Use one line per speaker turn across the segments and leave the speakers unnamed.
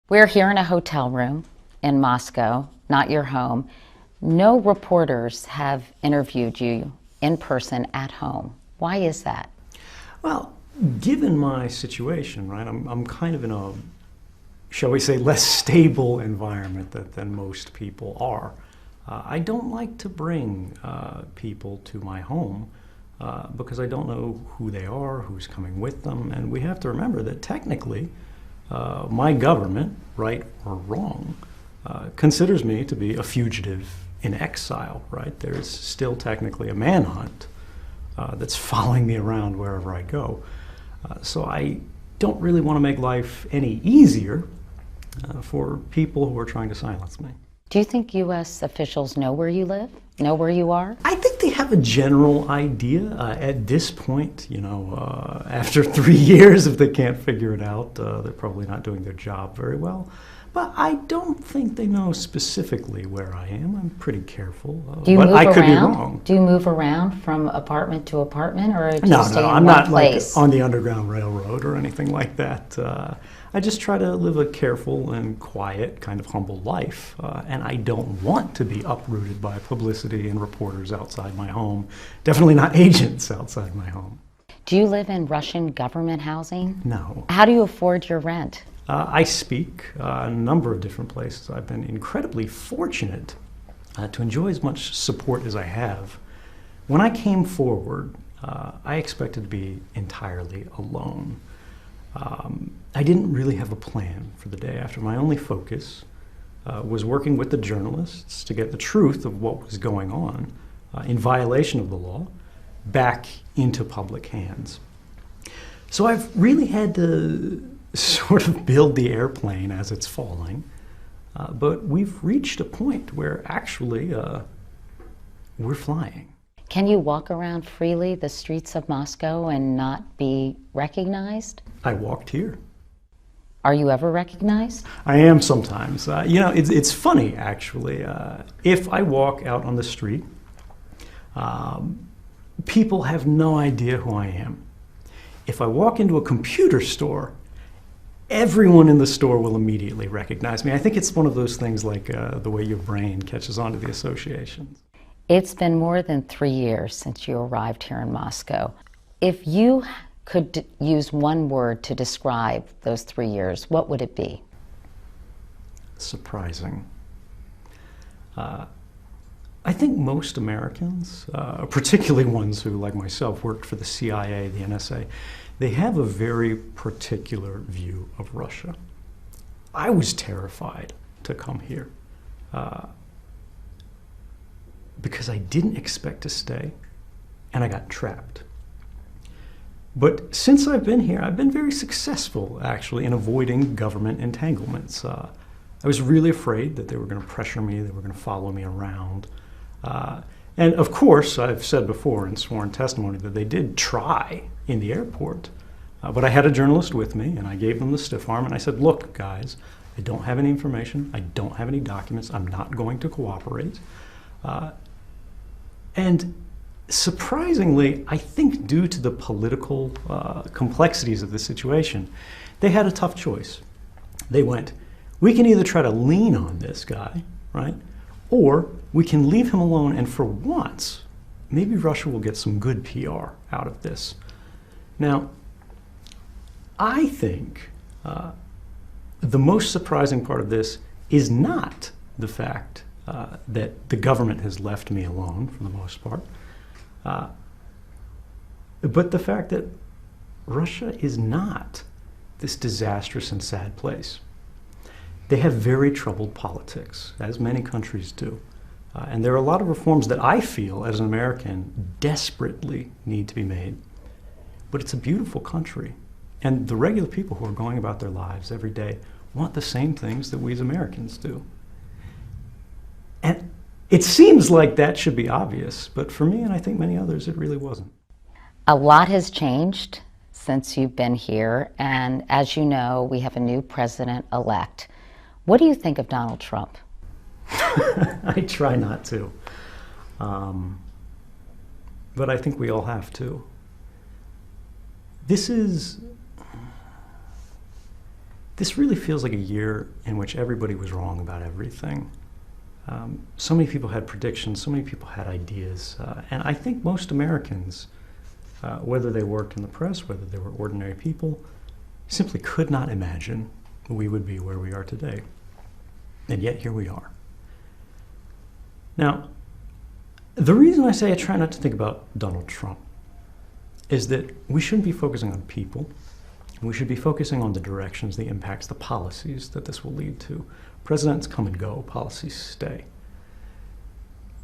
We're here in a hotel room in Moscow, not your home. No reporters have interviewed you in person at home. Why is that?
Well, given my situation, right, I'm kind of in a, shall we say, less stable environment than most people are. I don't like to bring people to my home because I don't know who they are, who's coming with them, and we have to remember that technically my government, right or wrong, considers me to be a fugitive in exile, right? There's still technically a manhunt that's following me around wherever I go. So I don't really want to make life any easier for people who are trying to silence me.
Do you think U.S. officials know where you live? Know where you are?
I think they have a general idea. At this point, after 3 years, if they can't figure it out, they're probably not doing their job very well. But I don't think they know specifically where I am. I'm pretty careful.
Do you
but
move
I could
around?
be wrong.
Do you move around from apartment to apartment, or do you
No,
stay in
I'm
one
not
place?
like on the Underground Railroad or anything like that. I just try to live a careful and quiet, kind of humble life. And I don't want to be uprooted by publicity and reporters outside my home. Definitely not agents outside my home.
Do you live in Russian government housing?
No.
How do you afford your rent?
I speak a number of different places. I've been incredibly fortunate to enjoy as much support as I have. When I came forward, I expected to be entirely alone. I didn't really have a plan for the day after. My only focus was working with the journalists to get the truth of what was going on in violation of the law back into public hands. So I've really had to sort of build the airplane as it's falling, but we've reached a point where actually we're flying.
Can you walk around freely the streets of Moscow and not be recognized?
I walked here.
Are you ever recognized?
I am sometimes. It's funny, actually. If I walk out on the street, people have no idea who I am. If I walk into a computer store, everyone in the store will immediately recognize me. I think it's one of those things like the way your brain catches on to the associations.
It's been more than 3 years since you arrived here in Moscow. If you could use one word to describe those 3 years, what would it be?
Surprising. I think most Americans, particularly ones who, like myself, worked for the CIA, the NSA, they have a very particular view of Russia. I was terrified to come here because I didn't expect to stay, and I got trapped. But since I've been here, I've been very successful, actually, in avoiding government entanglements. I was really afraid that they were going to pressure me, they were going to follow me around. And of course, I've said before in sworn testimony that they did try in the airport. But I had a journalist with me, and I gave them the stiff arm, and I said, look, guys, I don't have any information, I don't have any documents, I'm not going to cooperate. And surprisingly, I think due to the political complexities of the situation, they had a tough choice. They went, we can either try to lean on this guy, right? Or we can leave him alone, and for once, maybe Russia will get some good PR out of this. Now, I think the most surprising part of this is not the fact that the government has left me alone for the most part, but the fact that Russia is not this disastrous and sad place. They have very troubled politics, as many countries do. And there are a lot of reforms that I feel, as an American, desperately need to be made. But it's a beautiful country. And the regular people who are going about their lives every day want the same things that we as Americans do. And it seems like that should be obvious, but for me, and I think many others, it really wasn't.
A lot has changed since you've been here, and as you know, we have a new president-elect. What do you think of Donald Trump?
I try not to. But I think we all have to. This really feels like a year in which everybody was wrong about everything. So many people had predictions, so many people had ideas, and I think most Americans, whether they worked in the press, whether they were ordinary people, simply could not imagine we would be where we are today. And yet here we are. Now, the reason I say I try not to think about Donald Trump is that we shouldn't be focusing on people. We should be focusing on the directions, the impacts, the policies that this will lead to. Presidents come and go, policies stay.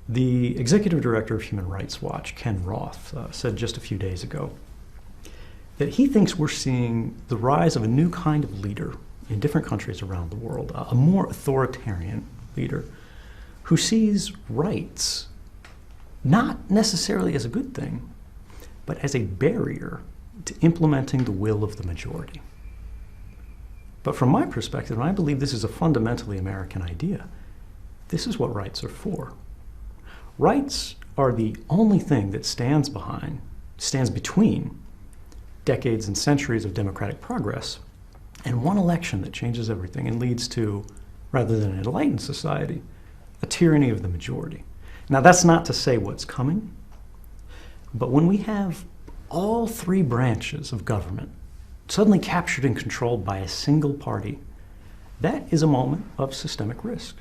The executive director of Human Rights Watch, Ken Roth, said just a few days ago that he thinks we're seeing the rise of a new kind of leader in different countries around the world, a more authoritarian leader who sees rights not necessarily as a good thing, but as a barrier to implementing the will of the majority. But from my perspective, and I believe this is a fundamentally American idea, this is what rights are for. Rights are the only thing that stands between decades and centuries of democratic progress and one election that changes everything and leads to, rather than an enlightened society, a tyranny of the majority. Now, that's not to say what's coming, but when we have all three branches of government suddenly captured and controlled by a single party, that is a moment of systemic risk.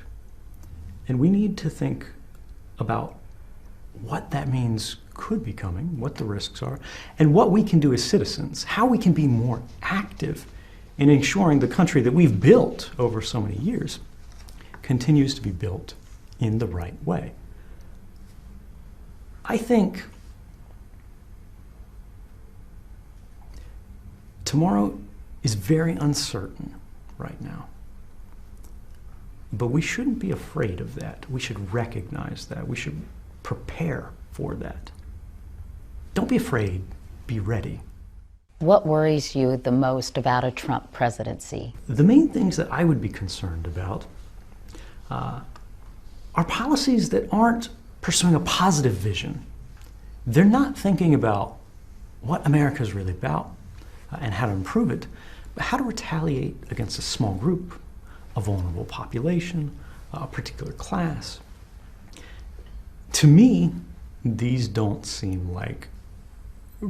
And we need to think about what that means could be coming, what the risks are, and what we can do as citizens, how we can be more active in ensuring the country that we've built over so many years continues to be built in the right way. I think tomorrow is very uncertain right now. But we shouldn't be afraid of that. We should recognize that. We should prepare for that. Don't be afraid, be ready.
What worries you the most about a Trump presidency?
The main things that I would be concerned about are policies that aren't pursuing a positive vision. They're not thinking about what America is really about and how to improve it, but how to retaliate against a small group, a vulnerable population, a particular class. To me, these don't seem like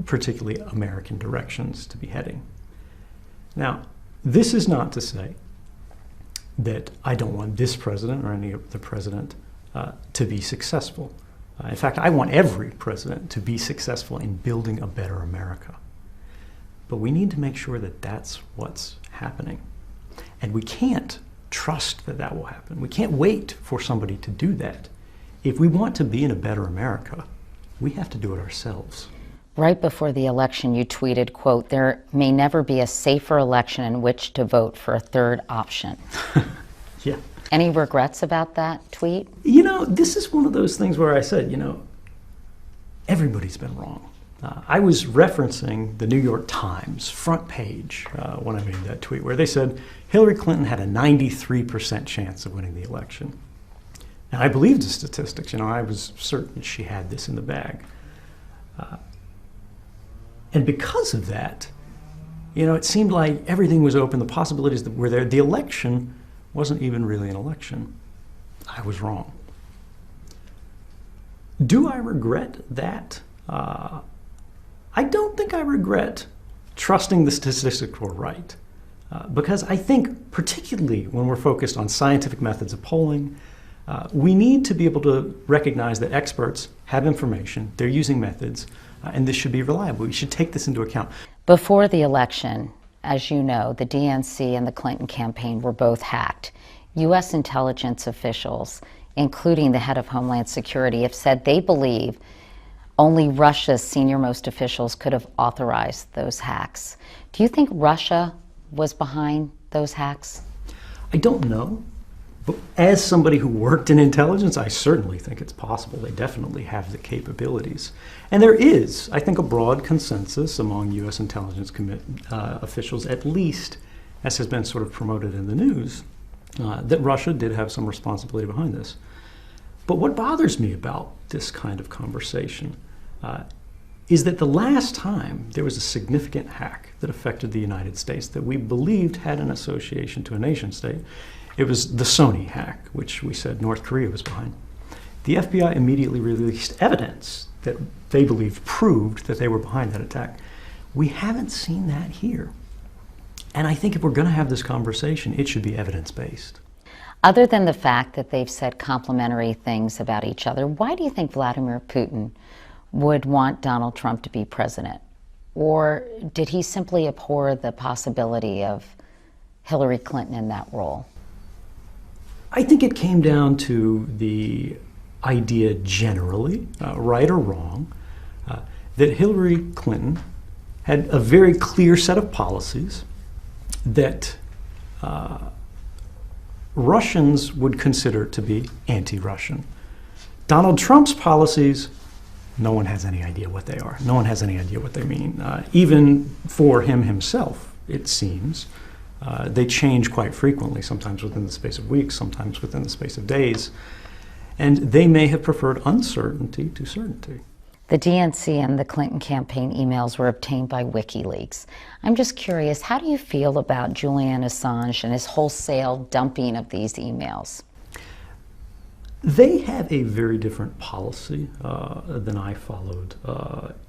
particularly American directions to be heading. Now, this is not to say that I don't want this president or any other president to be successful. In fact, I want every president to be successful in building a better America. But we need to make sure that that's what's happening. And we can't trust that that will happen. We can't wait for somebody to do that. If we want to be in a better America, we have to do it ourselves.
Right before the election, you tweeted, quote, "There may never be a safer election in which to vote for a third option."
Yeah.
Any regrets about that tweet?
You know, this is one of those things where I said, everybody's been wrong. I was referencing the New York Times front page when I made that tweet, where they said Hillary Clinton had a 93% chance of winning the election. And I believed the statistics. I was certain she had this in the bag. And because of that, it seemed like everything was open, the possibilities that were there. The election wasn't even really an election. I was wrong. Do I regret that? I don't think I regret trusting the statistics were right. Because I think, particularly when we're focused on scientific methods of polling, we need to be able to recognize that experts have information, they're using methods, and this should be reliable. We should take this into account.
Before the election, as you know, the DNC and the Clinton campaign were both hacked. U.S. intelligence officials, including the head of Homeland Security, have said they believe only Russia's senior-most officials could have authorized those hacks. Do you think Russia was behind those hacks?
I don't know. But as somebody who worked in intelligence, I certainly think it's possible. They definitely have the capabilities. And there is, I think, a broad consensus among U.S. intelligence officials, at least as has been sort of promoted in the news, that Russia did have some responsibility behind this. But what bothers me about this kind of conversation is that the last time there was a significant hack that affected the United States that we believed had an association to a nation state, it was the Sony hack, which we said North Korea was behind. The FBI immediately released evidence that they believed proved that they were behind that attack. We haven't seen that here. And I think if we're going to have this conversation, it should be evidence-based.
Other than the fact that they've said complimentary things about each other, why do you think Vladimir Putin would want Donald Trump to be president? Or did he simply abhor the possibility of Hillary Clinton in that role?
I think it came down to the idea generally, right or wrong, that Hillary Clinton had a very clear set of policies that Russians would consider to be anti-Russian. Donald Trump's policies, no one has any idea what they are. No one has any idea what they mean. Even for him himself, it seems. They change quite frequently, sometimes within the space of weeks, sometimes within the space of days. And they may have preferred uncertainty to certainty.
The DNC and the Clinton campaign emails were obtained by WikiLeaks. I'm just curious, how do you feel about Julian Assange and his wholesale dumping of these emails?
They have a very different policy than I followed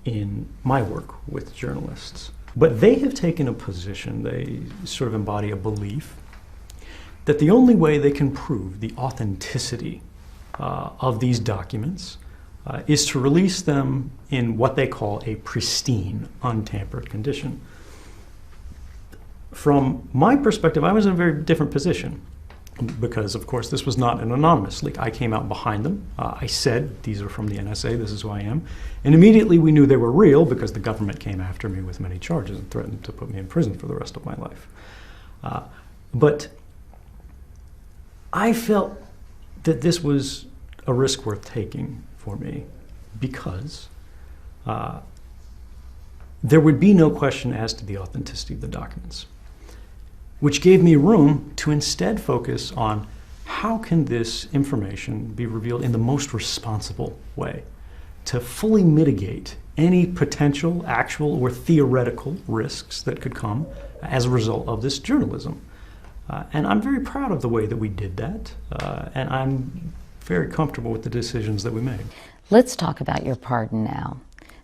in my work with journalists. But they have taken a position, they sort of embody a belief, that the only way they can prove the authenticity of these documents is to release them in what they call a pristine, untampered condition. From my perspective, I was in a very different position because, of course, this was not an anonymous leak. I came out behind them. I said, these are from the NSA, this is who I am. And immediately we knew they were real because the government came after me with many charges and threatened to put me in prison for the rest of my life. But I felt that this was a risk worth taking for me because there would be no question as to the authenticity of the documents, which gave me room to instead focus on how can this information be revealed in the most responsible way to fully mitigate any potential, actual, or theoretical risks that could come as a result of this journalism. And I'm very proud of the way that we did that, and I'm very comfortable with the decisions that we made.
Let's talk about your pardon now.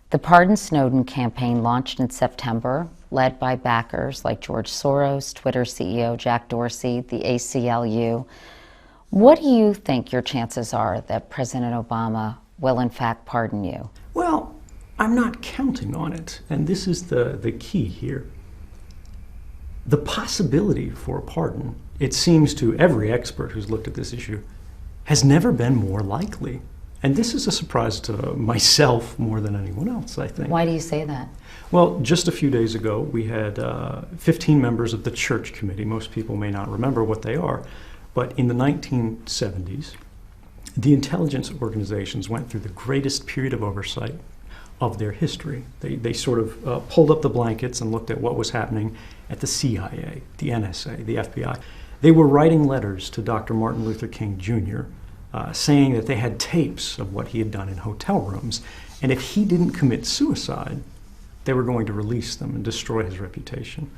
The Pardon Snowden campaign launched in September, led by backers like George Soros, Twitter CEO Jack Dorsey, the ACLU. What do you think your chances are that President Obama will in fact pardon you?
Well, I'm not counting on it, and this is the key here. The possibility for a pardon, it seems to every expert who's looked at this issue, has never been more likely. And this is a surprise to myself more than anyone else, I think.
Why do you say that?
Well, just a few days ago, we had 15 members of the Church Committee. Most people may not remember what they are, but in the 1970s, the intelligence organizations went through the greatest period of oversight of their history. They sort of pulled up the blankets and looked at what was happening at the CIA, the NSA, the FBI. They were writing letters to Dr. Martin Luther King Jr., saying that they had tapes of what he had done in hotel rooms, and if he didn't commit suicide, they were going to release them and destroy his reputation.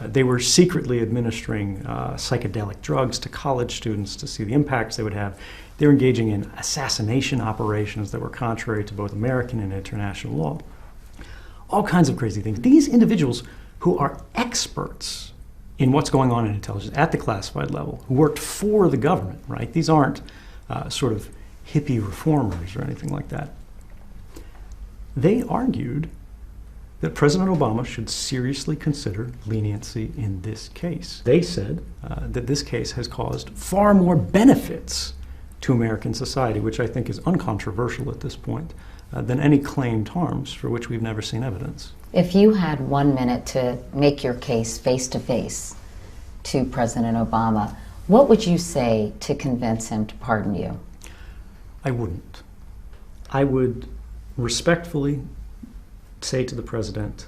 They were secretly administering psychedelic drugs to college students to see the impacts they would have. They were engaging in assassination operations that were contrary to both American and international law. All kinds of crazy things. These individuals who are experts in what's going on in intelligence at the classified level, who worked for the government, right? These aren't sort of hippie reformers or anything like that. They argued that President Obama should seriously consider leniency in this case. They said that this case has caused far more benefits to American society, which I think is uncontroversial at this point, than any claimed harms for which we've never seen evidence.
If you had 1 minute to make your case face-to-face to President Obama, what would you say to convince him to pardon you?
I wouldn't. I would respectfully say to the president,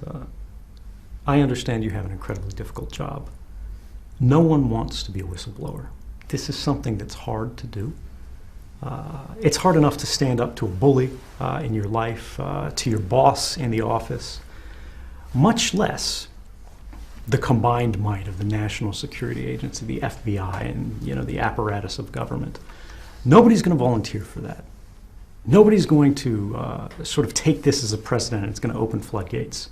I understand you have an incredibly difficult job. No one wants to be a whistleblower. This is something that's hard to do. It's hard enough to stand up to a bully in your life, to your boss in the office, much less the combined might of the National Security Agency, the FBI, and the apparatus of government. Nobody's going to volunteer for that. Nobody's going to sort of take this as a precedent and it's going to open floodgates.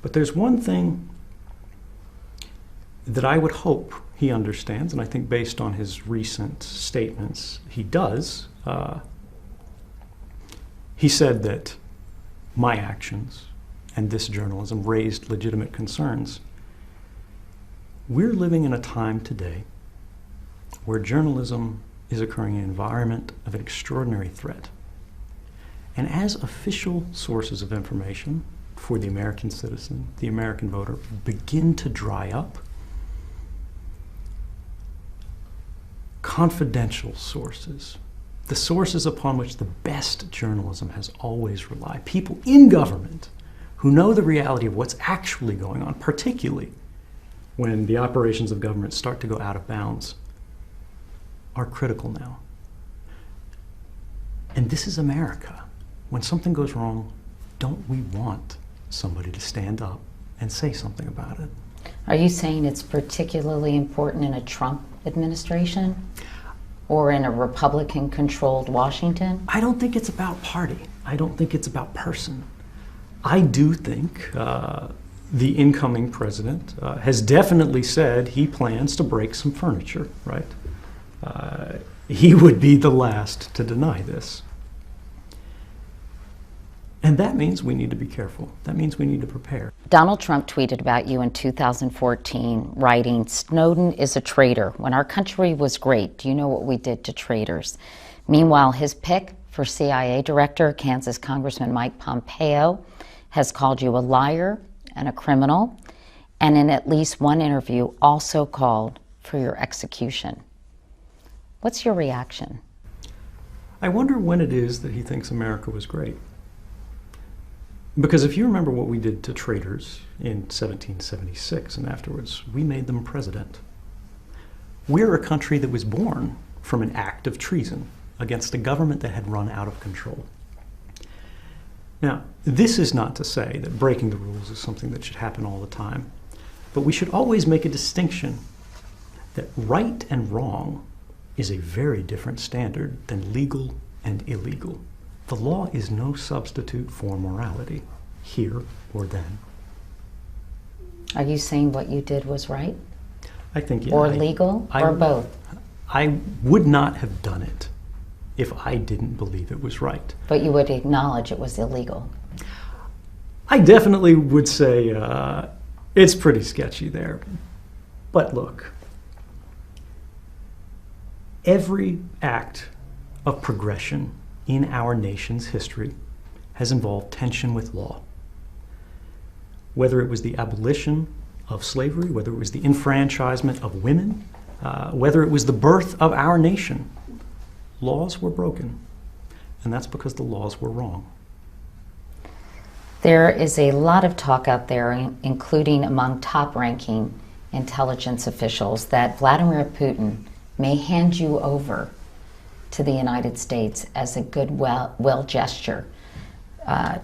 But there's one thing that I would hope he understands, and I think based on his recent statements, he does. He said that my actions and this journalism raised legitimate concerns. We're living in a time today where journalism is occurring in an environment of an extraordinary threat. And as official sources of information for the American citizen, the American voter, begin to dry up, confidential sources, the sources upon which the best journalism has always relied, people in government who know the reality of what's actually going on, particularly when the operations of government start to go out of bounds, are critical now. And this is America. When something goes wrong, don't we want somebody to stand up and say something about it?
Are you saying it's particularly important in a Trump administration or in a Republican-controlled Washington?
I don't think it's about party. I don't think it's about person. I do think the incoming president has definitely said he plans to break some furniture, right? He would be the last to deny this. And that means we need to be careful. That means we need to prepare.
Donald Trump tweeted about you in 2014, writing, "Snowden is a traitor. When our country was great, do you know what we did to traitors?" Meanwhile, his pick for CIA director, Kansas Congressman Mike Pompeo, has called you a liar and a criminal, and in at least one interview also called for your execution. What's your reaction?
I wonder when it is that he thinks America was great. Because if you remember what we did to traitors in 1776 and afterwards, we made them president. We're a country that was born from an act of treason against a government that had run out of control. Now, this is not to say that breaking the rules is something that should happen all the time, but we should always make a distinction that right and wrong is a very different standard than legal and illegal. The law is no substitute for morality, here or then.
Are you saying what you did was right?
I think, yeah.
Or legal, or both?
I would not have done it if I didn't believe it was right.
But you would acknowledge it was illegal?
I definitely would say it's pretty sketchy there. But look, every act of progression in our nation's history has involved tension with law. Whether it was the abolition of slavery, whether it was the enfranchisement of women, whether it was the birth of our nation, laws were broken, and that's because the laws were wrong.
There is a lot of talk out there, including among top-ranking intelligence officials, that Vladimir Putin may hand you over to the United States as a goodwill gesture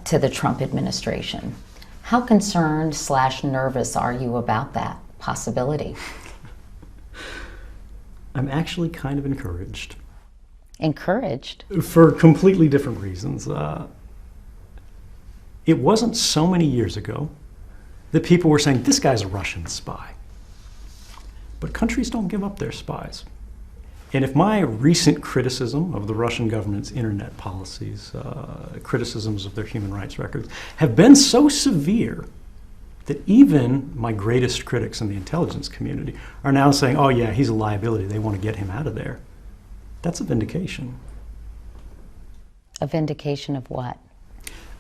to the Trump administration. How concerned / nervous are you about that possibility?
I'm actually kind of encouraged.
Encouraged?
For completely different reasons. It wasn't so many years ago that people were saying, this guy's a Russian spy. But countries don't give up their spies. And if my recent criticism of the Russian government's internet policies, criticisms of their human rights records, have been so severe that even my greatest critics in the intelligence community are now saying, oh yeah, he's a liability, they want to get him out of there, that's a vindication.
A vindication of what?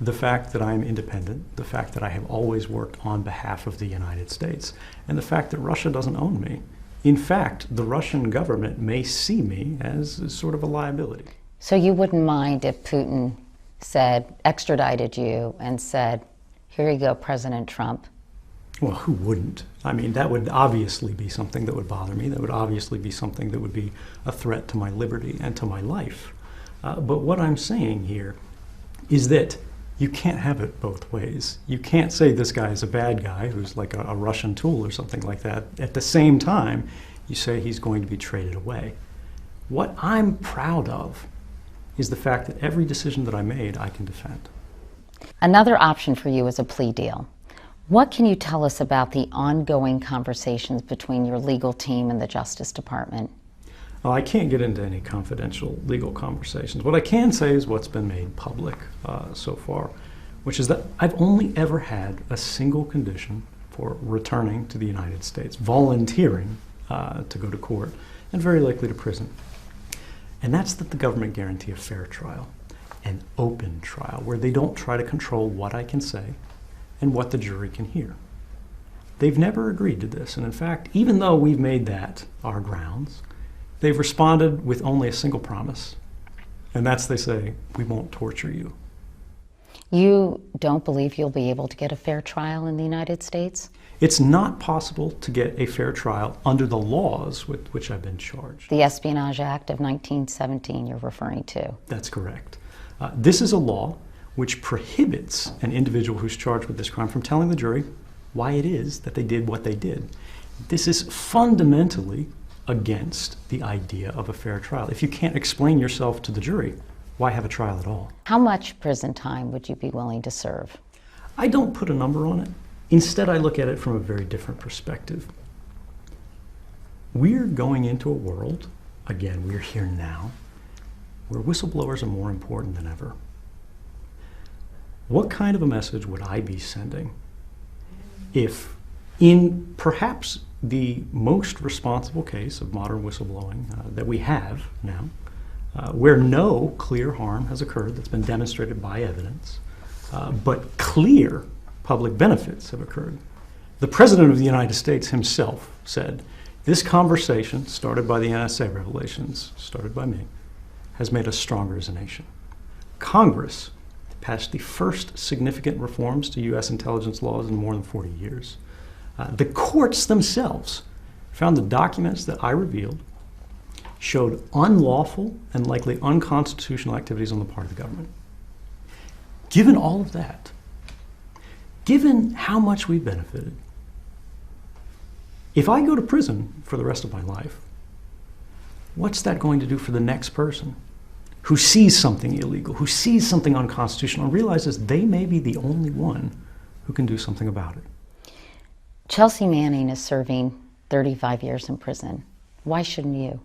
The fact that I'm independent, the fact that I have always worked on behalf of the United States, and the fact that Russia doesn't own me. In fact, the Russian government may see me as sort of a liability.
So you wouldn't mind if Putin said, extradited you and said, here you go, President Trump,
Well, who wouldn't? I mean, that would obviously be something that would bother me. That would obviously be something that would be a threat to my liberty and to my life. But what I'm saying here is that you can't have it both ways. You can't say this guy is a bad guy who's like a Russian tool or something like that. At the same time, you say he's going to be traded away. What I'm proud of is the fact that every decision that I made, I can defend.
Another option for you is a plea deal. What can you tell us about the ongoing conversations between your legal team and the Justice Department?
Well, I can't get into any confidential legal conversations. What I can say is what's been made public so far, which is that I've only ever had a single condition for returning to the United States, volunteering to go to court, and very likely to prison. And that's that the government guarantee a fair trial, an open trial, where they don't try to control what I can say and what the jury can hear. They've never agreed to this, and in fact, even though we've made that our grounds, they've responded with only a single promise, and that's they say, we won't torture you.
You don't believe you'll be able to get a fair trial in the United States?
It's not possible to get a fair trial under the laws with which I've been charged.
The Espionage Act of 1917 you're referring to.
That's correct. This is a law which prohibits an individual who's charged with this crime from telling the jury why it is that they did what they did. This is fundamentally against the idea of a fair trial. If you can't explain yourself to the jury, why have a trial at all?
How much prison time would you be willing to serve?
I don't put a number on it. Instead, I look at it from a very different perspective. We're going into a world, again, we're here now, where whistleblowers are more important than ever. What kind of a message would I be sending if, in perhaps the most responsible case of modern whistleblowing that we have now, where no clear harm has occurred that's been demonstrated by evidence, but clear public benefits have occurred. The President of the United States himself said, this conversation, started by the NSA revelations, started by me, has made us stronger as a nation. Congress passed the first significant reforms to U.S. intelligence laws in more than 40 years. The courts themselves found the documents that I revealed showed unlawful and likely unconstitutional activities on the part of the government. Given all of that, given how much we've benefited, if I go to prison for the rest of my life, what's that going to do for the next person who sees something illegal, who sees something unconstitutional, and realizes they may be the only one who can do something about it?
Chelsea Manning is serving 35 years in prison. Why shouldn't you?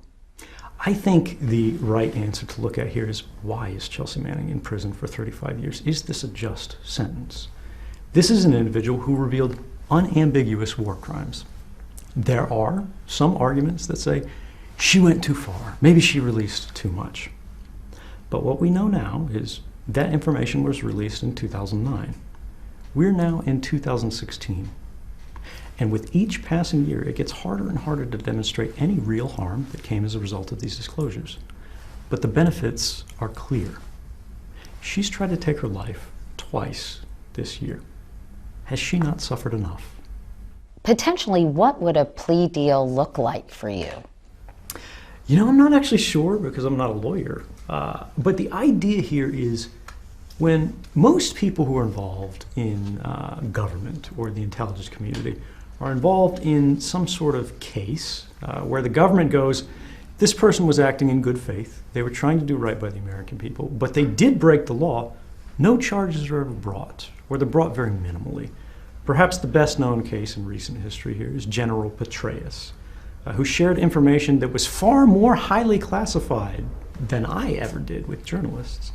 I think the right answer to look at here is, why is Chelsea Manning in prison for 35 years? Is this a just sentence? This is an individual who revealed unambiguous war crimes. There are some arguments that say she went too far. Maybe she released too much. But what we know now is that information was released in 2009. We're now in 2016. And with each passing year, it gets harder and harder to demonstrate any real harm that came as a result of these disclosures. But the benefits are clear. She's tried to take her life twice this year. Has she not suffered enough?
Potentially, what would a plea deal look like for you?
You know, I'm not actually sure because I'm not a lawyer. But the idea here is, when most people who are involved in government or the intelligence community are involved in some sort of case where the government goes, this person was acting in good faith, they were trying to do right by the American people, but they did break the law, no charges are ever brought, or they're brought very minimally. Perhaps the best known case in recent history here is General Petraeus, who shared information that was far more highly classified than I ever did with journalists.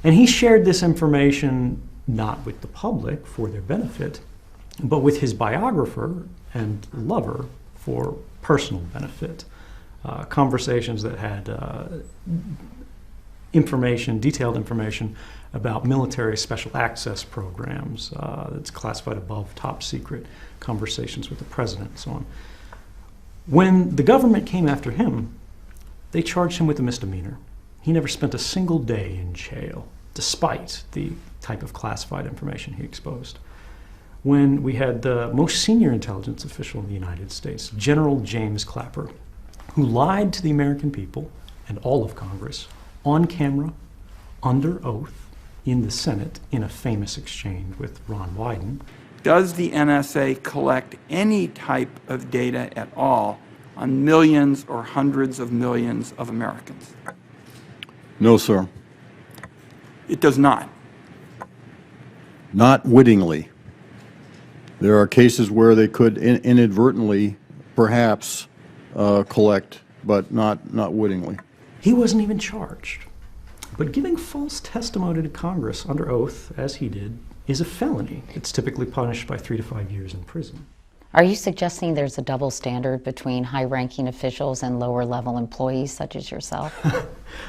And he shared this information not with the public for their benefit, but with his biographer and lover for personal benefit. Conversations that had information, detailed information about military special access programs that's classified above top secret, conversations with the president and so on. When the government came after him, they charged him with a misdemeanor. He never spent a single day in jail, despite the type of classified information he exposed. when we had the most senior intelligence official in the United States, General James Clapper, who lied to the American people and all of Congress on camera, under oath, in the Senate in a famous exchange with Ron Wyden.
Does the NSA collect any type of data at all on millions or hundreds of millions of Americans?
No, sir.
It does not.
Not wittingly. There are cases where they could inadvertently, perhaps, collect, but not wittingly.
He wasn't even charged. But giving false testimony to Congress under oath, as he did, is a felony. It's typically punished by 3 to 5 years in prison.
Are you suggesting there's a double standard between high-ranking officials and lower-level employees such as yourself?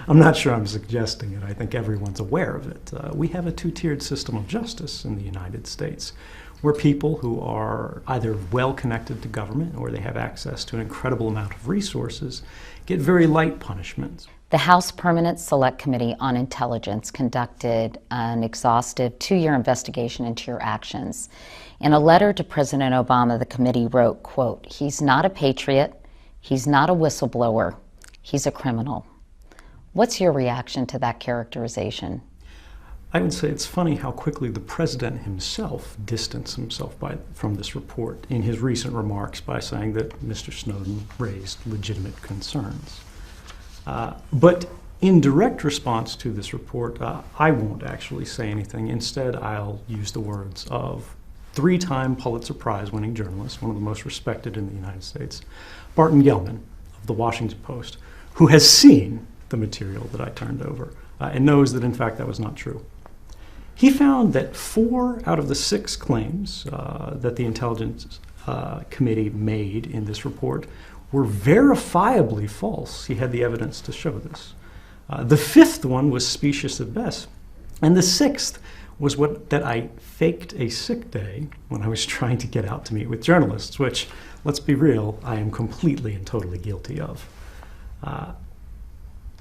I'm not sure I'm suggesting it. I think everyone's aware of it. We have a two-tiered system of justice in the United States, where people who are either well-connected to government or they have access to an incredible amount of resources get very light punishments.
The House Permanent Select Committee on Intelligence conducted an exhaustive 2-year investigation into your actions. In a letter to President Obama, the committee wrote, quote, "He's not a patriot, he's not a whistleblower, he's a criminal." What's your reaction to that characterization?
I would say it's funny how quickly the president himself distanced himself from this report in his recent remarks by saying that Mr. Snowden raised legitimate concerns. But in direct response to this report, I won't actually say anything. Instead, I'll use the words of 3-time Pulitzer Prize-winning journalist, one of the most respected in the United States, Barton Gellman of the Washington Post, who has seen the material that I turned over and knows that, in fact, that was not true. He found that 4 out of the 6 claims that the Intelligence Committee made in this report were verifiably false. He had the evidence to show this. The 5th one was specious at best. And the 6th was that I faked a sick day when I was trying to get out to meet with journalists, which, let's be real, I am completely and totally guilty of.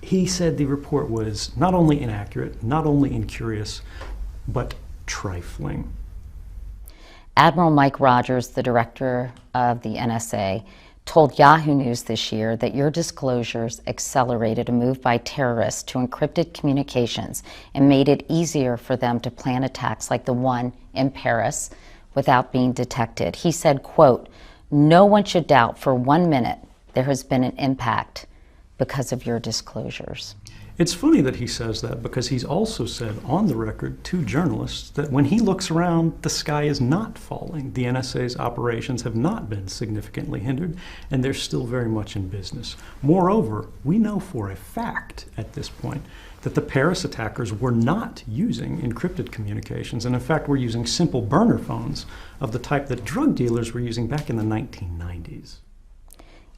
He said the report was not only inaccurate, not only incurious, but trifling.
Admiral Mike Rogers, the director of the NSA, told Yahoo News this year that your disclosures accelerated a move by terrorists to encrypted communications and made it easier for them to plan attacks like the one in Paris without being detected. He said, quote, "No one should doubt for 1 minute there has been an impact because of your disclosures."
It's funny that he says that because he's also said on the record to journalists that when he looks around, the sky is not falling. The NSA's operations have not been significantly hindered, and they're still very much in business. Moreover, we know for a fact at this point that the Paris attackers were not using encrypted communications, and in fact were using simple burner phones of the type that drug dealers were using back in the 1990s.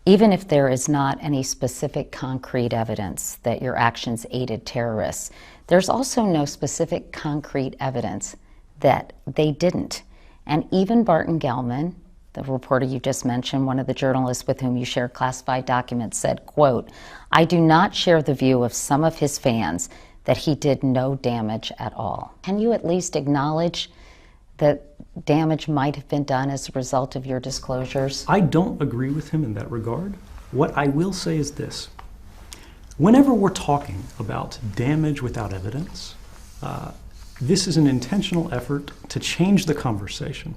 Even if there is not any specific concrete evidence that your actions aided terrorists, there's also no specific concrete evidence that they didn't. And even Barton Gellman, the reporter you just mentioned, one of the journalists with whom you shared classified documents, said, quote, "I do not share the view of some of his fans that he did no damage at all." Can you at least acknowledge that damage might have been done as a result of your disclosures?
I don't agree with him in that regard. What I will say is this. Whenever we're talking about damage without evidence, this is an intentional effort to change the conversation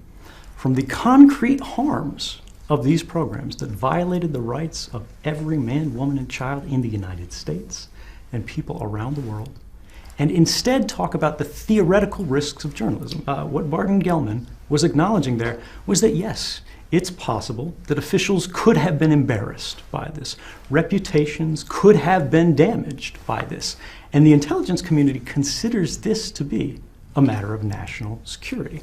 from the concrete harms of these programs that violated the rights of every man, woman, and child in the United States and people around the world, and instead talk about the theoretical risks of journalism. What Barton Gellman was acknowledging there was that, yes, it's possible that officials could have been embarrassed by this. Reputations could have been damaged by this. And the intelligence community considers this to be a matter of national security.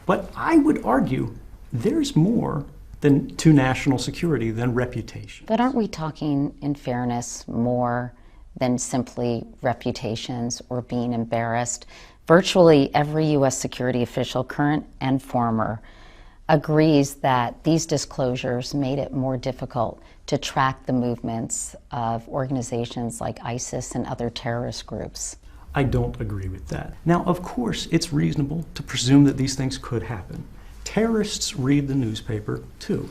But I would argue there's more to national security than reputation.
But aren't we talking, in fairness, more than simply reputations or being embarrassed? Virtually every U.S. security official, current and former, agrees that these disclosures made it more difficult to track the movements of organizations like ISIS and other terrorist groups.
I don't agree with that. Now, of course, it's reasonable to presume that these things could happen. Terrorists read the newspaper too.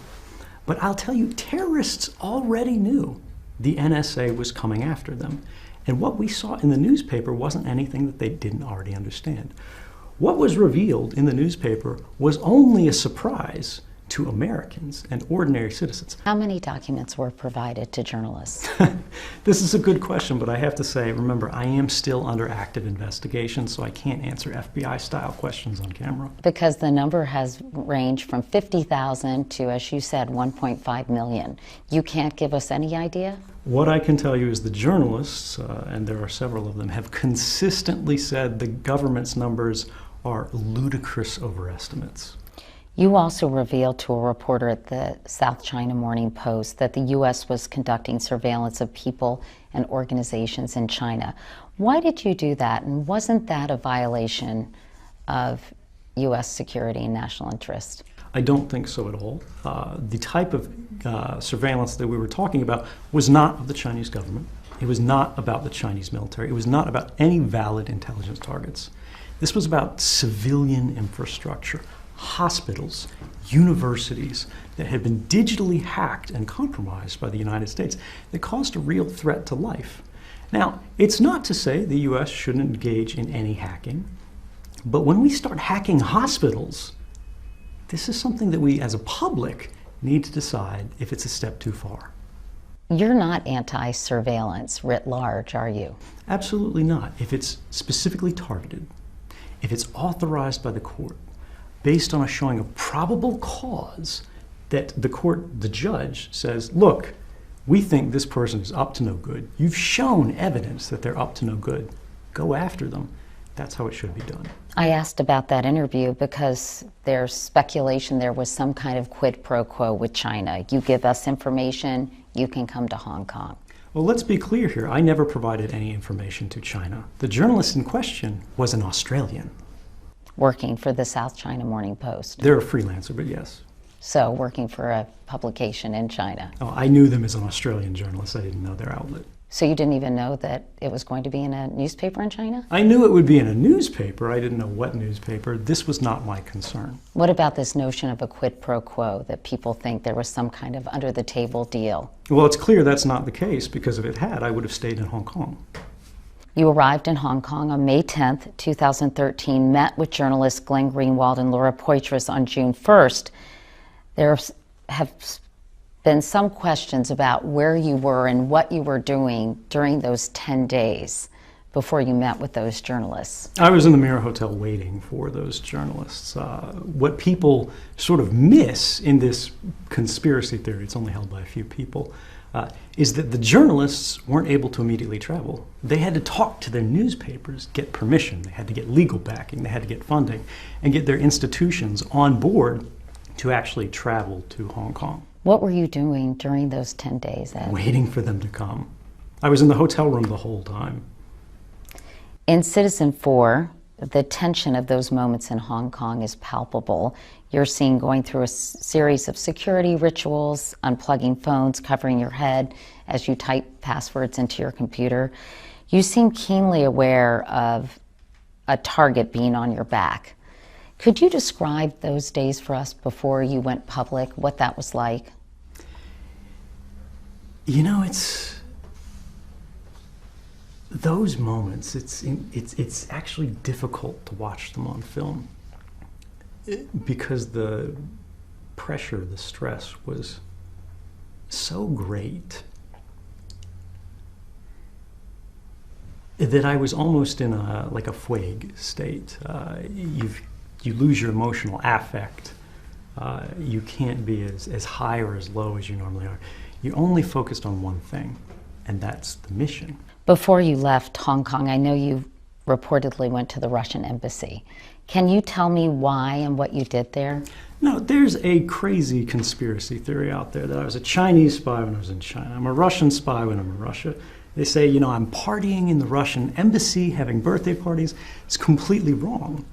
But I'll tell you, terrorists already knew the NSA was coming after them. And what we saw in the newspaper wasn't anything that they didn't already understand. What was revealed in the newspaper was only a surprise to Americans and ordinary citizens.
How many documents were provided to journalists?
This is a good question, but I have to say, remember, I am still under active investigation, so I can't answer FBI-style questions on camera.
Because the number has ranged from 50,000 to, as you said, 1.5 million. You can't give us any idea?
What I can tell you is the journalists, and there are several of them, have consistently said the government's numbers are ludicrous overestimates.
You also revealed to a reporter at the South China Morning Post that the U.S. was conducting surveillance of people and organizations in China. Why did you do that, and wasn't that a violation of U.S. security and national interest?
I don't think so at all. The type of surveillance that we were talking about was not of the Chinese government. It was not about the Chinese military. It was not about any valid intelligence targets. This was about civilian infrastructure, hospitals, universities that had been digitally hacked and compromised by the United States that caused a real threat to life. Now, it's not to say the U.S. shouldn't engage in any hacking, but when we start hacking hospitals, this is something that we as a public need to decide if it's a step too far.
You're not anti-surveillance writ large, are you?
Absolutely not. If it's specifically targeted, if it's authorized by the court, based on a showing of probable cause that the judge says, look, we think this person is up to no good. You've shown evidence that they're up to no good. Go after them. That's how it should be done.
I asked about that interview because there's speculation there was some kind of quid pro quo with China. You give us information, you can come to Hong Kong.
Well, let's be clear here. I never provided any information to China. The journalist in question was an Australian.
Working for the South China Morning Post.
They're a freelancer, but yes.
So working for a publication in China.
Oh, I knew them as an Australian journalist. I didn't know their outlet.
So you didn't even know that it was going to be in a newspaper in China?
I knew it would be in a newspaper. I didn't know what newspaper. This was not my concern.
What about this notion of a quid pro quo, that people think there was some kind of under-the-table deal?
Well, it's clear that's not the case, because if it had, I would have stayed in Hong Kong.
You arrived in Hong Kong on May 10th, 2013, met with journalists Glenn Greenwald and Laura Poitras on June 1st. There have been some questions about where you were and what you were doing during those 10 days before you met with those journalists.
I was in the Mirror Hotel waiting for those journalists. What people sort of miss in this conspiracy theory, it's only held by a few people, is that the journalists weren't able to immediately travel. They had to talk to their newspapers, get permission, they had to get legal backing, they had to get funding, and get their institutions on board to actually travel to Hong Kong.
What were you doing during those 10 days, Ed?
Waiting for them to come. I was in the hotel room the whole time.
In Citizen 4, the tension of those moments in Hong Kong is palpable. You're seen going through a series of security rituals, unplugging phones, covering your head as you type passwords into your computer. You seem keenly aware of a target being on your back. Could you describe those days for us before you went public, what that was like?
You know, it's those moments, it's actually difficult to watch them on film because the pressure, the stress was so great that I was almost in a fugue state. You lose your emotional affect. You can't be as high or as low as you normally are. You're only focused on one thing, and that's the mission.
Before you left Hong Kong, I know you reportedly went to the Russian embassy. Can you tell me why and what you did there?
No, there's a crazy conspiracy theory out there that I was a Chinese spy when I was in China. I'm a Russian spy when I'm in Russia. They say, you know, I'm partying in the Russian embassy, having birthday parties. It's completely wrong.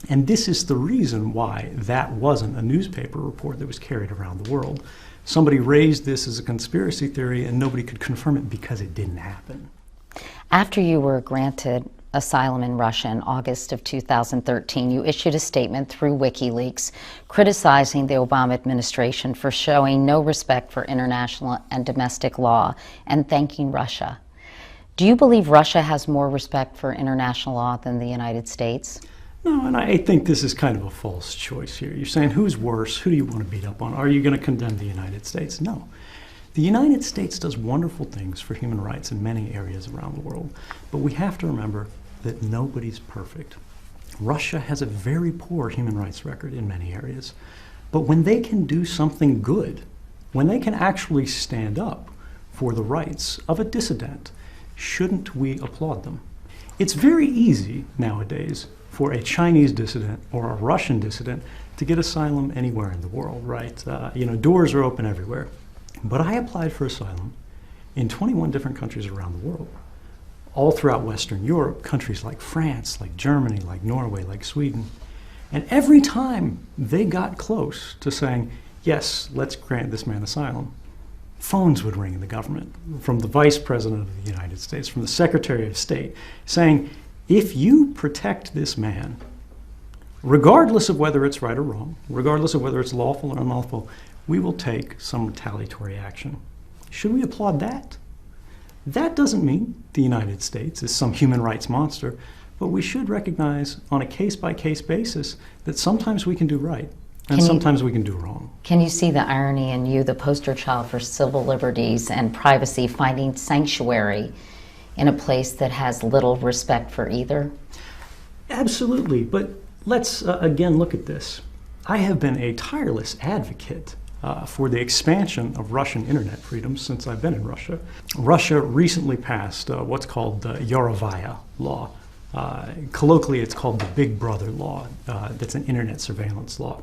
And this is the reason why that wasn't a newspaper report that was carried around the world. Somebody raised this as a conspiracy theory and nobody could confirm it because it didn't happen.
After you were granted asylum in Russia in August of 2013, you issued a statement through WikiLeaks criticizing the Obama administration for showing no respect for international and domestic law and thanking Russia. Do you believe Russia has more respect for international law than the United States?
No, and I think this is kind of a false choice here. You're saying who's worse? Who do you want to beat up on? Are you going to condemn the United States? No. The United States does wonderful things for human rights in many areas around the world, but we have to remember that nobody's perfect. Russia has a very poor human rights record in many areas, but when they can do something good, when they can actually stand up for the rights of a dissident, shouldn't we applaud them? It's very easy nowadays for a Chinese dissident or a Russian dissident to get asylum anywhere in the world, right? Doors are open everywhere. But I applied for asylum in 21 different countries around the world, all throughout Western Europe, countries like France, like Germany, like Norway, like Sweden. And every time they got close to saying, yes, let's grant this man asylum, phones would ring in the government from the Vice President of the United States, from the Secretary of State, saying, if you protect this man, regardless of whether it's right or wrong, regardless of whether it's lawful or unlawful, we will take some retaliatory action. Should we applaud that? That doesn't mean the United States is some human rights monster, but we should recognize on a case-by-case basis that sometimes we can do right and sometimes we can do wrong.
Can you see the irony in you, the poster child for civil liberties and privacy, finding sanctuary in a place that has little respect for either?
Absolutely, but let's again look at this. I have been a tireless advocate for the expansion of Russian internet freedoms since I've been in Russia. Russia recently passed what's called the Yarovaya law. Colloquially, it's called the Big Brother law. That's an internet surveillance law.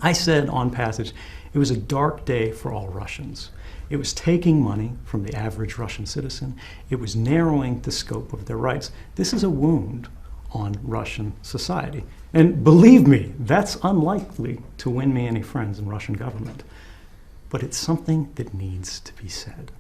I said on passage, it was a dark day for all Russians. It was taking money from the average Russian citizen. It was narrowing the scope of their rights. This is a wound on Russian society. And believe me, that's unlikely to win me any friends in Russian government. But it's something that needs to be said.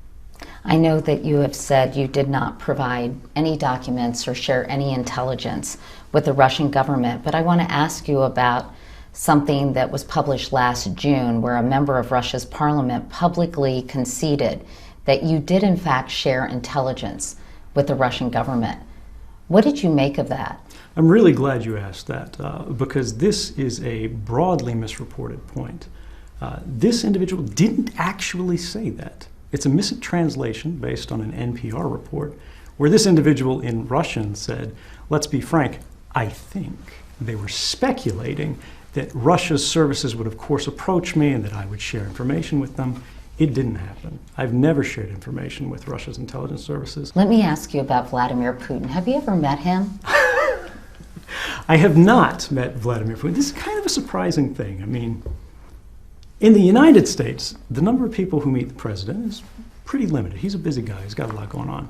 I know that you have said you did not provide any documents or share any intelligence with the Russian government, but I want to ask you about something that was published last June where a member of Russia's parliament publicly conceded that you did in fact share intelligence with the Russian government. What did you make of that?
I'm really glad you asked that because this is a broadly misreported point. This individual didn't actually say that. It's a mistranslation based on an NPR report where this individual in Russian said, let's be frank, I think they were speculating that Russia's services would of course approach me and that I would share information with them. It didn't happen. I've never shared information with Russia's intelligence services.
Let me ask you about Vladimir Putin. Have you ever met him?
I have not met Vladimir Putin. This is kind of a surprising thing. I mean, in the United States, the number of people who meet the president is pretty limited. He's a busy guy. He's got a lot going on.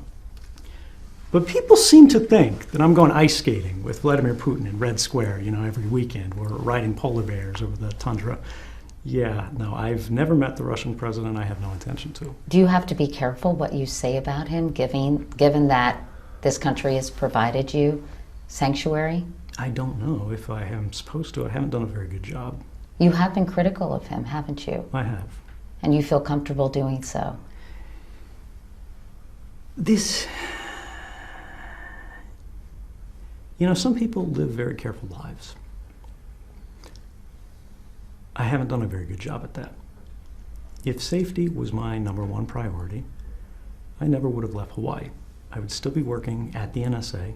But people seem to think that I'm going ice skating with Vladimir Putin in Red Square, every weekend. We're riding polar bears over the tundra. Yeah, no, I've never met the Russian president. I have no intention to.
Do you have to be careful what you say about him, given that this country has provided you sanctuary?
I don't know if I am supposed to. I haven't done a very good job.
You have been critical of him, haven't you?
I have.
And you feel comfortable doing so?
Some people live very careful lives. I haven't done a very good job at that. If safety was my number one priority, I never would have left Hawaii. I would still be working at the NSA,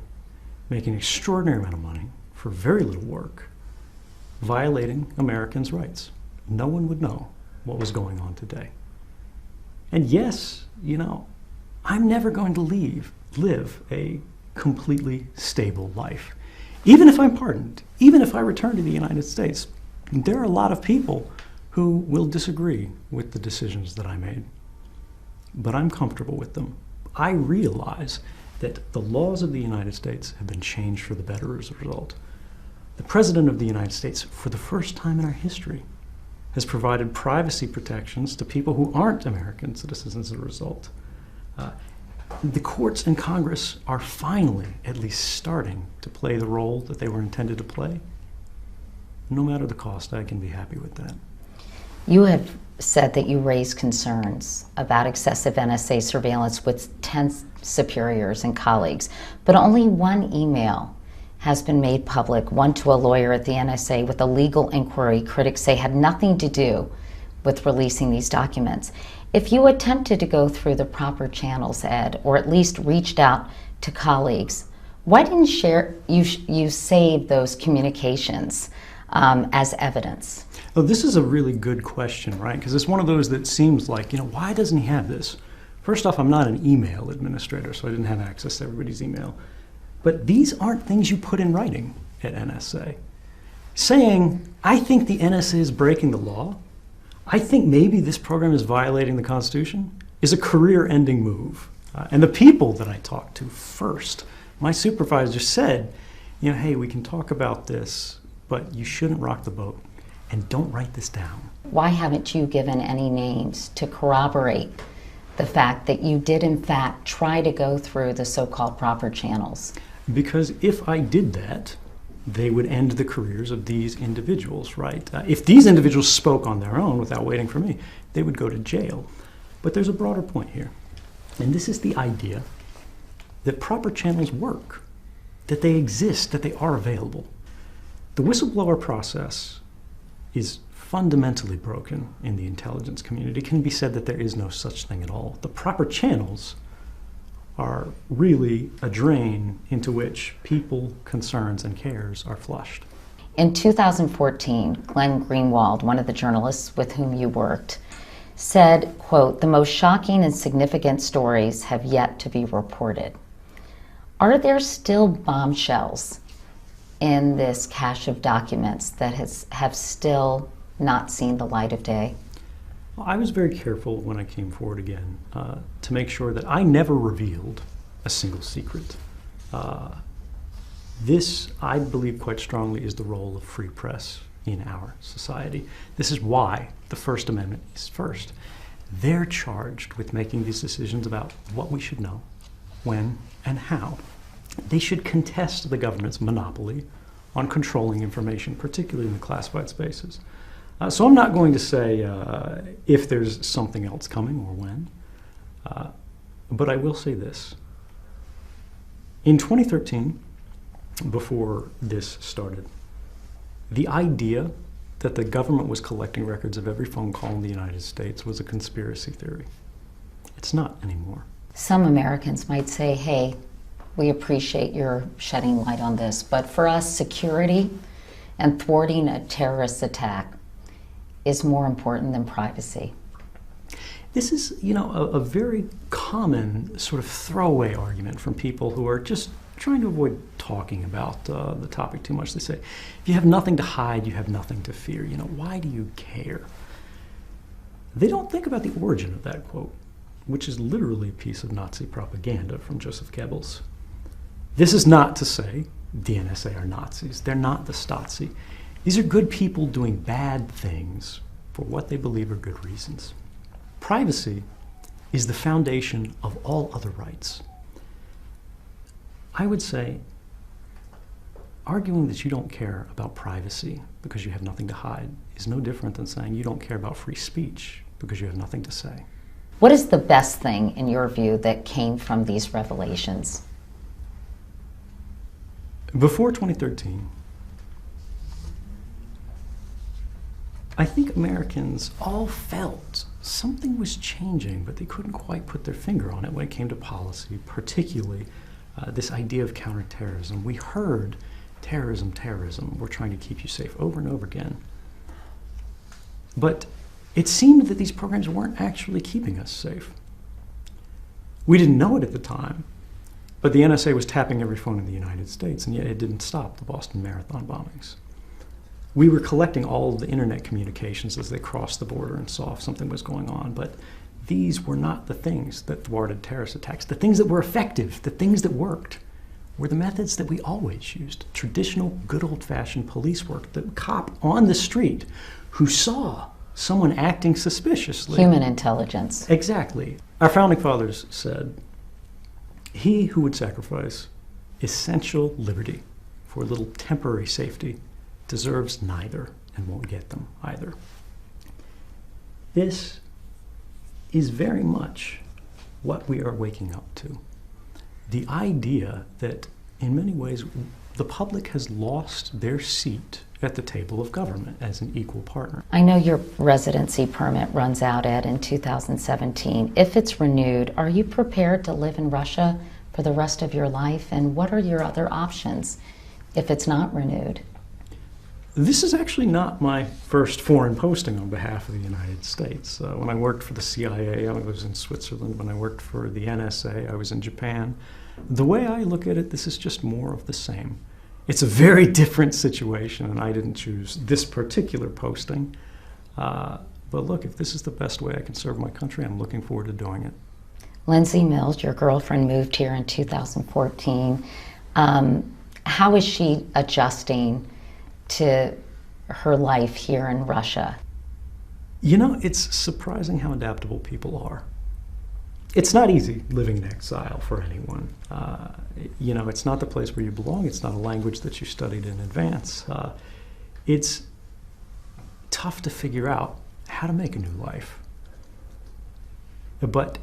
making an extraordinary amount of money for very little work, violating Americans' rights. No one would know what was going on today. And yes, I'm never going to live a completely stable life. Even if I'm pardoned, even if I return to the United States, there are a lot of people who will disagree with the decisions that I made. But I'm comfortable with them. I realize that the laws of the United States have been changed for the better as a result. The President of the United States, for the first time in our history, has provided privacy protections to people who aren't American citizens as a result. the courts and Congress are finally at least starting to play the role that they were intended to play. No matter the cost, I can be happy with that.
You have said that you raised concerns about excessive NSA surveillance with 10 superiors and colleagues, but only one email has been made public, one to a lawyer at the NSA with a legal inquiry critics say had nothing to do with releasing these documents. If you attempted to go through the proper channels, Ed, or at least reached out to colleagues, why didn't you save those communications as evidence?
Oh, this is a really good question, right? Because it's one of those that seems like, why doesn't he have this? First off, I'm not an email administrator, so I didn't have access to everybody's email. But these aren't things you put in writing at NSA. Saying, I think the NSA is breaking the law, I think maybe this program is violating the Constitution, is a career-ending move. And the people that I talked to first, my supervisor said, hey, we can talk about this, but you shouldn't rock the boat, and don't write this down.
Why haven't you given any names to corroborate the fact that you did in fact try to go through the so-called proper channels?
Because if I did that, they would end the careers of these individuals, right? If these individuals spoke on their own without waiting for me, they would go to jail. But there's a broader point here, and this is the idea that proper channels work, that they exist, that they are available. The whistleblower process is fundamentally broken in the intelligence community. It can be said that there is no such thing at all. The proper channels are really a drain into which people, concerns, and cares are flushed.
In 2014, Glenn Greenwald, one of the journalists with whom you worked, said, quote, "The most shocking and significant stories have yet to be reported." Are there still bombshells in this cache of documents that have still not seen the light of day?
I was very careful when I came forward again to make sure that I never revealed a single secret. This, I believe quite strongly, is the role of free press in our society. This is why the First Amendment is first. They're charged with making these decisions about what we should know, when, and how. They should contest the government's monopoly on controlling information, particularly in the classified spaces. So I'm not going to say if there's something else coming or when, but I will say this. In 2013, before this started, the idea that the government was collecting records of every phone call in the United States was a conspiracy theory. It's not anymore.
Some Americans might say, hey, we appreciate your shedding light on this, but for us, security and thwarting a terrorist attack is more important than privacy.
This is, a very common sort of throwaway argument from people who are just trying to avoid talking about the topic too much. They say, if you have nothing to hide, you have nothing to fear. Why do you care? They don't think about the origin of that quote, which is literally a piece of Nazi propaganda from Joseph Goebbels. This is not to say the NSA are Nazis. They're not the Stasi. These are good people doing bad things for what they believe are good reasons. Privacy is the foundation of all other rights. I would say arguing that you don't care about privacy because you have nothing to hide is no different than saying you don't care about free speech because you have nothing to say.
What is the best thing, in your view, that came from these revelations?
Before 2013, I think Americans all felt something was changing, but they couldn't quite put their finger on it when it came to policy, particularly this idea of counterterrorism. We heard terrorism, we're trying to keep you safe over and over again. But it seemed that these programs weren't actually keeping us safe. We didn't know it at the time, but the NSA was tapping every phone in the United States, and yet it didn't stop the Boston Marathon bombings. We were collecting all of the internet communications as they crossed the border and saw if something was going on, but these were not the things that thwarted terrorist attacks. The things that were effective, the things that worked, were the methods that we always used. Traditional, good old-fashioned police work. The cop on the street who saw someone acting suspiciously.
Human intelligence.
Exactly. Our founding fathers said, He who would sacrifice essential liberty for a little temporary safety deserves neither and won't get them either. This is very much what we are waking up to. The idea that in many ways the public has lost their seat at the table of government as an equal partner.
I know your residency permit runs out, Ed, in 2017. If it's renewed, are you prepared to live in Russia for the rest of your life? And what are your other options if it's not renewed?
This is actually not my first foreign posting on behalf of the United States. When I worked for the CIA, I was in Switzerland. When I worked for the NSA, I was in Japan. The way I look at it, this is just more of the same. It's a very different situation, and I didn't choose this particular posting. But look, if this is the best way I can serve my country, I'm looking forward to doing it.
Lindsay Mills, your girlfriend, moved here in 2014. How is she adjusting to her life here in Russia?
You know, it's surprising how adaptable people are. It's not easy living in exile for anyone. You know, it's not the place where you belong. It's not a language that you studied in advance. It's tough to figure out how to make a new life. But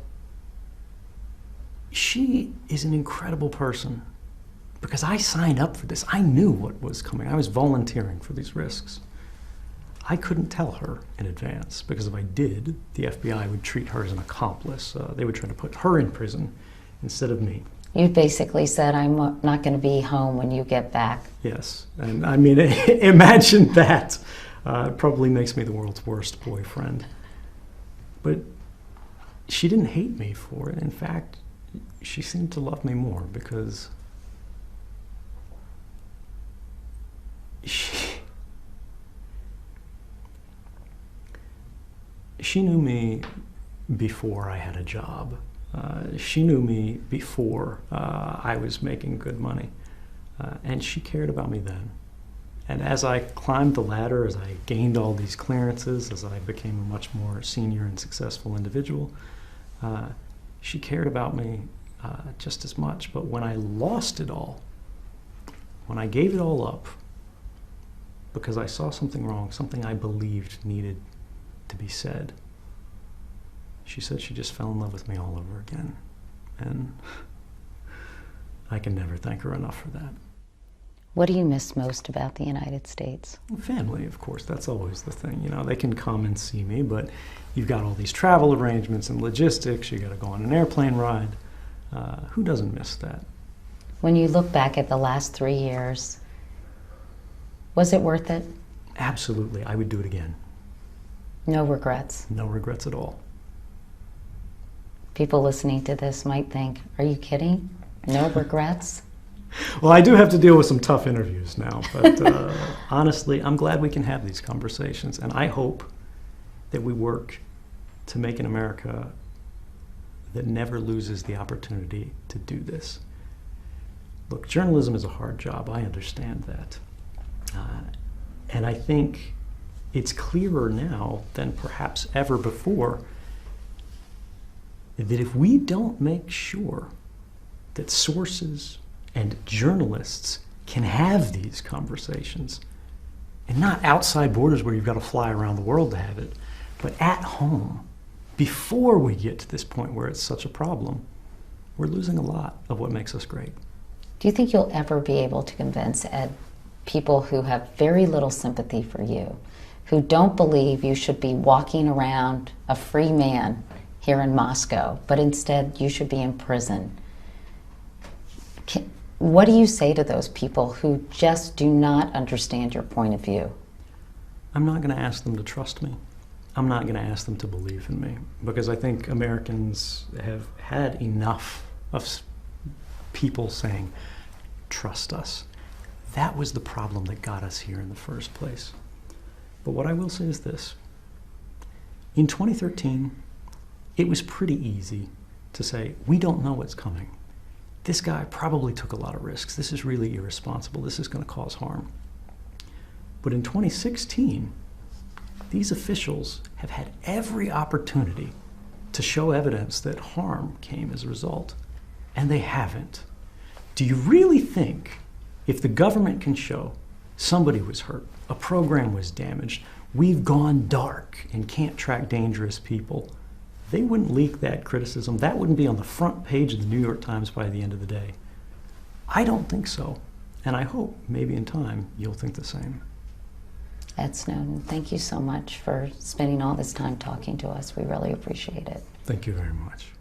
she is an incredible person because I signed up for this. I knew what was coming. I was volunteering for these risks. I couldn't tell her in advance because if I did, the FBI would treat her as an accomplice. They would try to put her in prison instead of me.
You basically said, I'm not going to be home when you get back.
Yes, and I mean, imagine that. It probably makes me the world's worst boyfriend. But she didn't hate me for it. In fact, she seemed to love me more because she knew me before I had a job. She knew me before I was making good money. And she cared about me then. And as I climbed the ladder, as I gained all these clearances, as I became a much more senior and successful individual, she cared about me just as much. But when I lost it all, when I gave it all up, because I saw something wrong, something I believed needed to be said, she said she just fell in love with me all over again. And I can never thank her enough for that.
What do you miss most about the United States?
Family, of course, that's always the thing. You know, they can come and see me, but you've got all these travel arrangements and logistics. You got to go on an airplane ride. Who doesn't miss that?
When you look back at the last 3 years, was it worth it?
Absolutely. I would do it again.
No regrets?
No regrets at all.
People listening to this might think, are you kidding? No regrets?
Well, I do have to deal with some tough interviews now, but honestly, I'm glad we can have these conversations, and I hope that we work to make an America that never loses the opportunity to do this. Look, journalism is a hard job. I understand that. And I think it's clearer now than perhaps ever before that if we don't make sure that sources and journalists can have these conversations, and not outside borders where you've got to fly around the world to have it, but at home, before we get to this point where it's such a problem, we're losing a lot of what makes us great.
Do you think you'll ever be able to convince, Ed, people who have very little sympathy for you, who don't believe you should be walking around a free man here in Moscow, but instead you should be in prison? What do you say to those people who just do not understand your point of view?
I'm not going to ask them to trust me. I'm not going to ask them to believe in me, because I think Americans have had enough of people saying, trust us. That was the problem that got us here in the first place. But what I will say is this. In 2013, it was pretty easy to say, we don't know what's coming. This guy probably took a lot of risks. This is really irresponsible. This is going to cause harm. But in 2016, these officials have had every opportunity to show evidence that harm came as a result. and they haven't. Do you really think if the government can show somebody was hurt, a program was damaged, we've gone dark and can't track dangerous people, they wouldn't leak that criticism? That wouldn't be on the front page of the New York Times by the end of the day. I don't think so. And I hope maybe in time you'll think the same.
Ed Snowden, thank you so much for spending all this time talking to us. We really appreciate it.
Thank you very much.